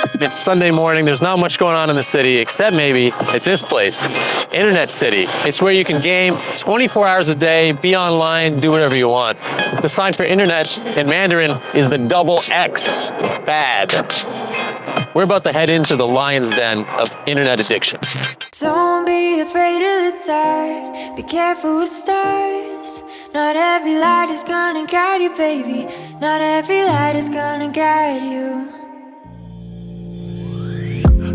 It's Sunday morning. There's not much going on in the city, except maybe at this place, Internet City. It's where you can game 24 hours a day, be online, do whatever you want. The sign for internet in Mandarin is the double X, bad. We're about to head into the lion's den of internet addiction. Don't be afraid of the dark. Be careful with stars. Not every light is gonna guide you, baby. Not every light is gonna guide you.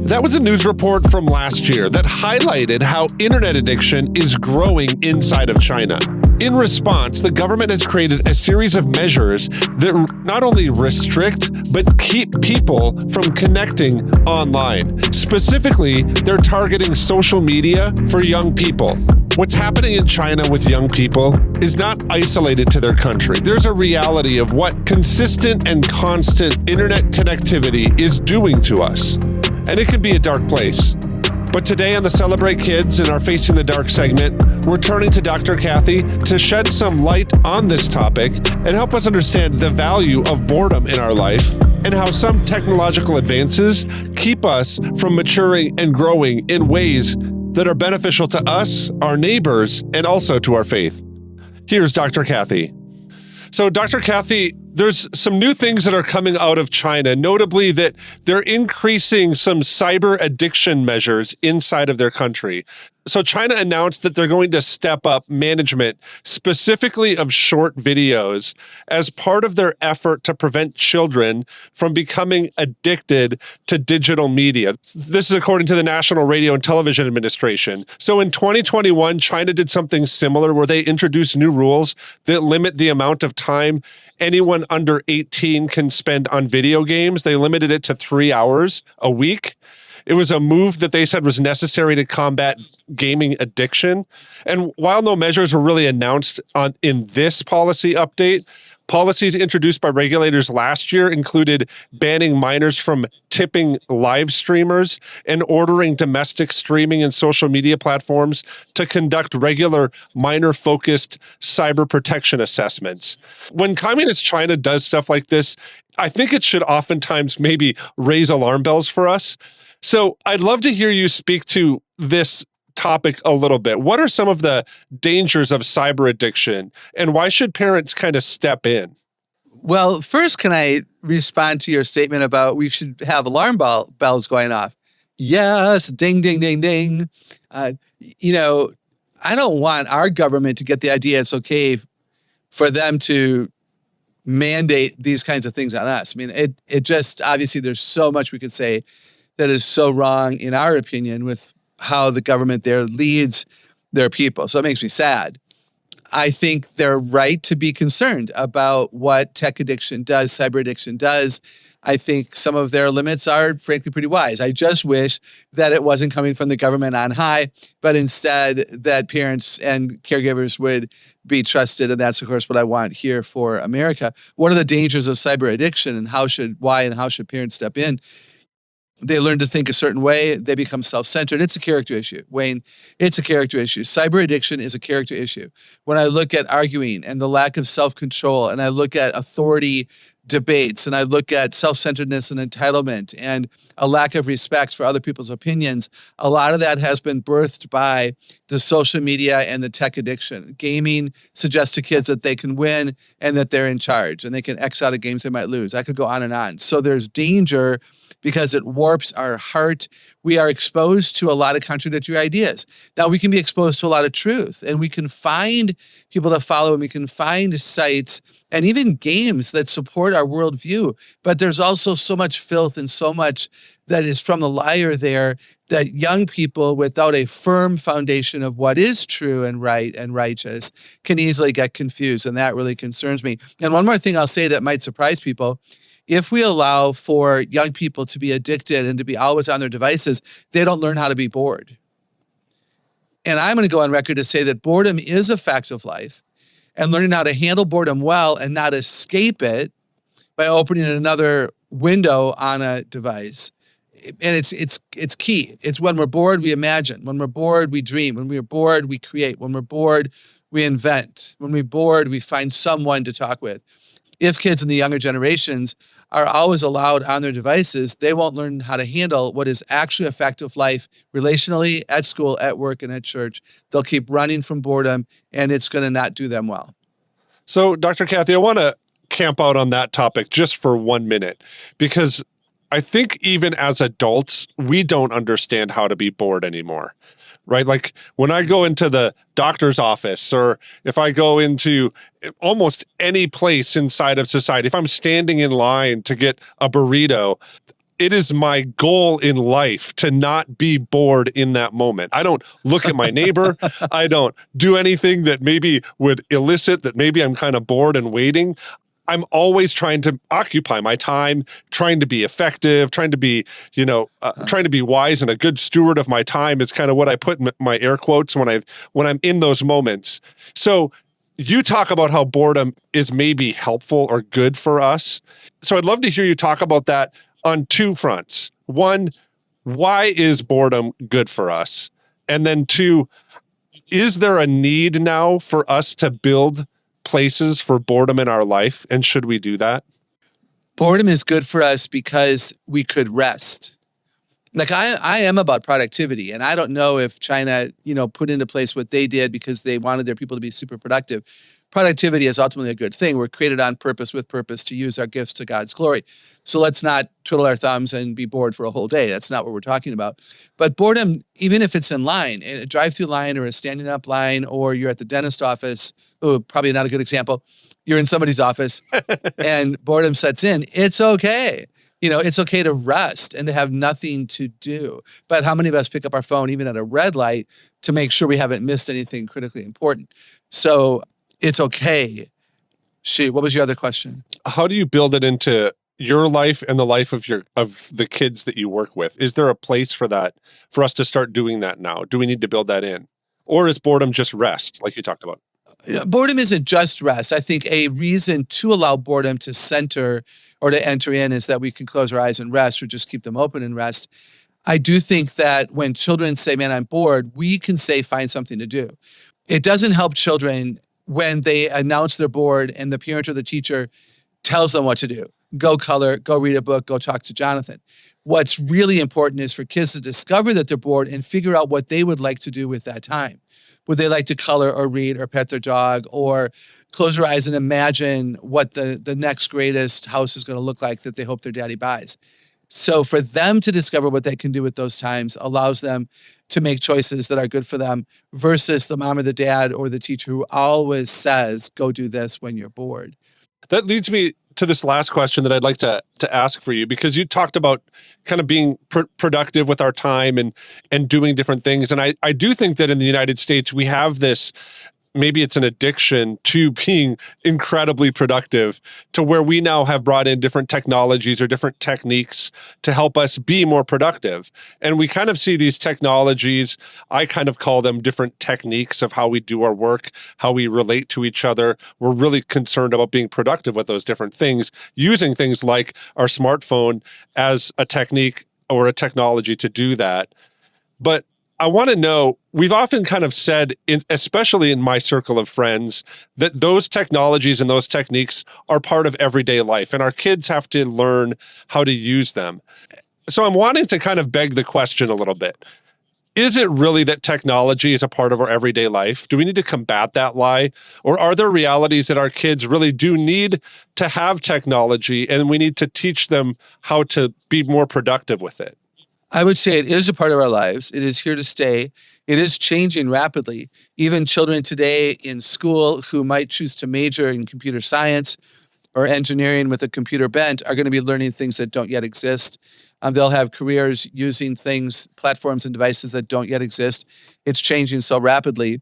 That was a news report from last year that highlighted how internet addiction is growing inside of China. In response, the government has created a series of measures that not only restrict, but keep people from connecting online. Specifically, they're targeting social media for young people. What's happening in China with young people is not isolated to their country. There's a reality of what consistent and constant internet connectivity is doing to us. And it can be a dark place. But today on the Celebrate Kids in our Facing the Dark segment, we're turning to Dr. Kathy to shed some light on this topic and help us understand the value of boredom in our life and how some technological advances keep us from maturing and growing in ways that are beneficial to us, our neighbors, and also to our faith. Here's Dr. Kathy. So, Dr. Kathy, there's some new things that are coming out of China, notably that they're increasing some cyber addiction measures inside of their country. So China announced that they're going to step up management, specifically of short videos, as part of their effort to prevent children from becoming addicted to digital media. This is according to the National Radio and Television Administration. So in 2021, China did something similar where they introduced new rules that limit the amount of time anyone under 18 can spend on video games. They limited it to 3 hours a week. It was a move that they said was necessary to combat gaming addiction. And while no measures were really announced in this policy update, policies introduced by regulators last year included banning minors from tipping live streamers and ordering domestic streaming and social media platforms to conduct regular minor-focused cyber protection assessments. When Communist China does stuff like this, I think it should oftentimes maybe raise alarm bells for us. So I'd love to hear you speak to this topic a little bit. What are some of the dangers of cyber addiction, and why should parents kind of step in? Well, first, can I respond to your statement about we should have alarm bells going off? Yes, ding, ding, ding, ding. I don't want our government to get the idea it's okay for them to mandate these kinds of things on us. I mean, it just, obviously, there's so much we could say that is so wrong, in our opinion, with how the government there leads their people. So it makes me sad. I think they're right to be concerned about what tech addiction does, cyber addiction does. I think some of their limits are, frankly, pretty wise. I just wish that it wasn't coming from the government on high, but instead that parents and caregivers would be trusted. And that's, of course, what I want here for America. What are the dangers of cyber addiction, and how should parents step in? They learn to think a certain way. They become self-centered. It's a character issue, Wayne. It's a character issue. Cyber addiction is a character issue. When I look at arguing and the lack of self-control, and I look at authority debates, and I look at self-centeredness and entitlement and a lack of respect for other people's opinions, a lot of that has been birthed by the social media and the tech addiction. Gaming suggests to kids that they can win and that they're in charge and they can X out of games they might lose. I could go on and on. So there's danger because it warps our heart. We are exposed to a lot of contradictory ideas. Now, we can be exposed to a lot of truth, and we can find people to follow, and we can find sites and even games that support our worldview. But there's also so much filth and so much that is from the liar there that young people without a firm foundation of what is true and right and righteous can easily get confused, and that really concerns me. And one more thing I'll say that might surprise people. If we allow for young people to be addicted and to be always on their devices, they don't learn how to be bored. And I'm going to go on record to say that boredom is a fact of life, and learning how to handle boredom well and not escape it by opening another window on a device. And it's key. It's when we're bored, we imagine. When we're bored, we dream. When we're bored, we create. When we're bored, we invent. When we're bored, we find someone to talk with. If kids in the younger generations are always allowed on their devices, they won't learn how to handle what is actually a fact of life relationally, at school, at work, and at church. They'll keep running from boredom, and it's going to not do them well. So, Dr. Kathy, I want to camp out on that topic just for 1 minute, because I think even as adults, we don't understand how to be bored anymore, right? Like when I go into the doctor's office, or if I go into almost any place inside of society, if I'm standing in line to get a burrito, it is my goal in life to not be bored in that moment. I don't look at my neighbor. I don't do anything that maybe would elicit that maybe I'm kind of bored and waiting. I'm always trying to occupy my time, trying to be effective, trying to be, trying to be wise and a good steward of my time is kind of what I put in my air quotes when I'm in those moments. So you talk about how boredom is maybe helpful or good for us. So I'd love to hear you talk about that on two fronts. One, why is boredom good for us? And then two, is there a need now for us to build places for boredom in our life? And should we do that? Boredom is good for us because we could rest. Like I am about productivity, and I don't know if China, put into place what they did because they wanted their people to be super productive. Productivity is ultimately a good thing. We're created on purpose with purpose to use our gifts to God's glory. So let's not twiddle our thumbs and be bored for a whole day. That's not what we're talking about. But boredom, even if it's in line, a drive-through line or a standing up line, or you're at the dentist office, probably not a good example. You're in somebody's office and boredom sets in. It's okay. It's okay to rest and to have nothing to do. But how many of us pick up our phone, even at a red light, to make sure we haven't missed anything critically important? So it's okay. What was your other question? How do you build it into your life and the life of the kids that you work with? Is there a place for that, for us to start doing that now? Do we need to build that in? Or is boredom just rest, like you talked about? Boredom isn't just rest. I think a reason to allow boredom to center or to enter in is that we can close our eyes and rest, or just keep them open and rest. I do think that when children say, man, I'm bored, we can say, find something to do. It doesn't help children when they announce they're bored and the parent or the teacher tells them what to do. Go color, go read a book, go talk to Jonathan. What's really important is for kids to discover that they're bored and figure out what they would like to do with that time. Would they like to color or read or pet their dog, or close their eyes and imagine what the next greatest house is going to look like that they hope their daddy buys? So for them to discover what they can do with those times allows them to make choices that are good for them, versus the mom or the dad or the teacher who always says, go do this when you're bored. That leads me to this last question that I'd like to ask for you, because you talked about kind of being productive with our time and doing different things. And I do think that in the United States, we have this, maybe it's an addiction to being incredibly productive, to where we now have brought in different technologies or different techniques to help us be more productive. And we kind of see these technologies, I kind of call them different techniques of how we do our work, how we relate to each other. We're really concerned about being productive with those different things, using things like our smartphone as a technique or a technology to do that. But I want to know, we've often kind of said, especially in my circle of friends, that those technologies and those techniques are part of everyday life, and our kids have to learn how to use them. So I'm wanting to kind of beg the question a little bit. Is it really that technology is a part of our everyday life? Do we need to combat that lie? Or are there realities that our kids really do need to have technology, and we need to teach them how to be more productive with it? I would say it is a part of our lives. It is here to stay. It is changing rapidly. Even children today in school who might choose to major in computer science or engineering with a computer bent are going to be learning things that don't yet exist. They'll have careers using things, platforms and devices that don't yet exist. It's changing so rapidly.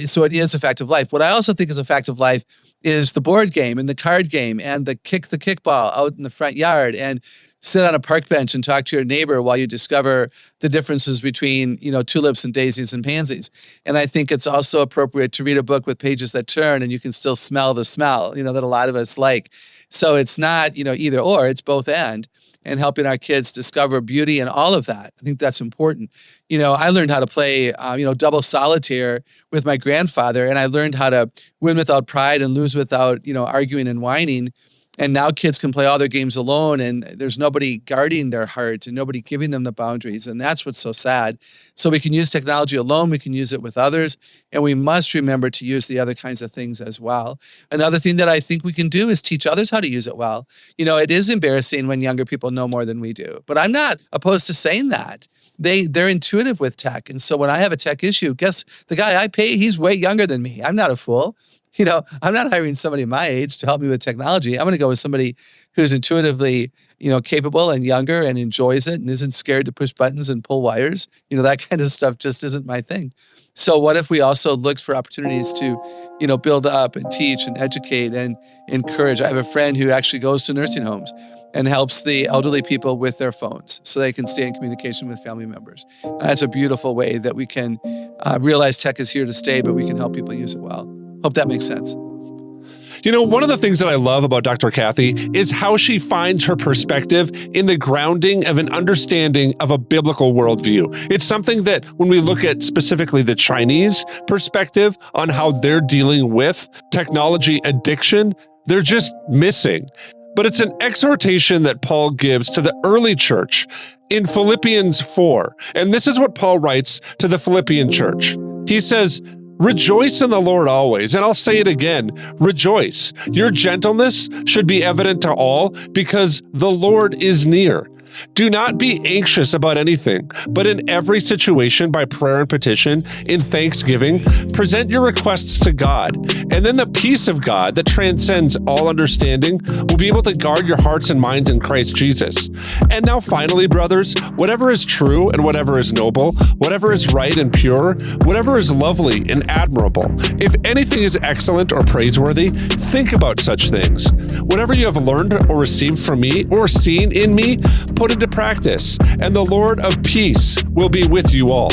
So it is a fact of life. What I also think is a fact of life is the board game and the card game and the kickball out in the front yard, and sit on a park bench and talk to your neighbor while you discover the differences between, tulips and daisies and pansies. And I think it's also appropriate to read a book with pages that turn and you can still smell the smell, that a lot of us like. So it's not, either or, it's both and helping our kids discover beauty and all of that. I think that's important. I learned how to play, double solitaire with my grandfather, and I learned how to win without pride and lose without, arguing and whining And now kids can play all their games alone, and there's nobody guarding their heart and nobody giving them the boundaries. And that's what's so sad. So we can use technology alone, we can use it with others, and we must remember to use the other kinds of things as well. Another thing that I think we can do is teach others how to use it well. It is embarrassing when younger people know more than we do, but I'm not opposed to saying that. They're intuitive with tech. And so when I have a tech issue, guess the guy I pay, he's way younger than me. I'm not a fool. I'm not hiring somebody my age to help me with technology. I'm going to go with somebody who's intuitively, capable and younger and enjoys it and isn't scared to push buttons and pull wires. That kind of stuff just isn't my thing. So what if we also looked for opportunities to, build up and teach and educate and encourage? I have a friend who actually goes to nursing homes and helps the elderly people with their phones so they can stay in communication with family members. And that's a beautiful way that we can realize tech is here to stay, but we can help people use it well. Hope that makes sense. One of the things that I love about Dr. Kathy is how she finds her perspective in the grounding of an understanding of a biblical worldview. It's something that when we look at specifically the Chinese perspective on how they're dealing with technology addiction, they're just missing. But it's an exhortation that Paul gives to the early church in Philippians 4. And this is what Paul writes to the Philippian church. He says, "Rejoice in the Lord always." And I'll say it again, rejoice. Your gentleness should be evident to all because the Lord is near. Do not be anxious about anything, but in every situation by prayer and petition, in thanksgiving, present your requests to God. And then the peace of God that transcends all understanding will be able to guard your hearts and minds in Christ Jesus. And now finally, brothers, whatever is true and whatever is noble, whatever is right and pure, whatever is lovely and admirable, if anything is excellent or praiseworthy, think about such things. Whatever you have learned or received from me or seen in me, put into practice, and the Lord of peace will be with you all.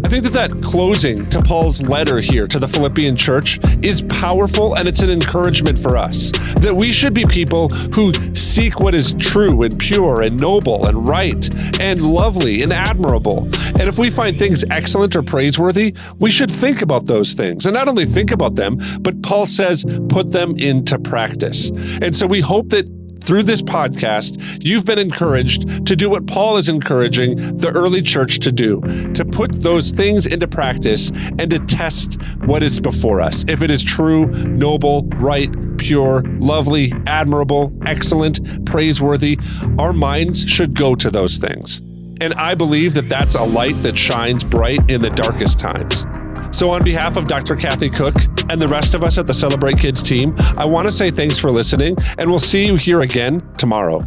I think that closing to Paul's letter here to the Philippian church is powerful, and it's an encouragement for us that we should be people who seek what is true and pure and noble and right and lovely and admirable. And if we find things excellent or praiseworthy, we should think about those things. And not only think about them, but Paul says, put them into practice. And so we hope that through this podcast, you've been encouraged to do what Paul is encouraging the early church to do, to put those things into practice and to test what is before us. If it is true, noble, right, pure, lovely, admirable, excellent, praiseworthy, our minds should go to those things. And I believe that that's a light that shines bright in the darkest times. So on behalf of Dr. Kathy Cook and the rest of us at the Celebrate Kids team, I want to say thanks for listening, and we'll see you here again tomorrow.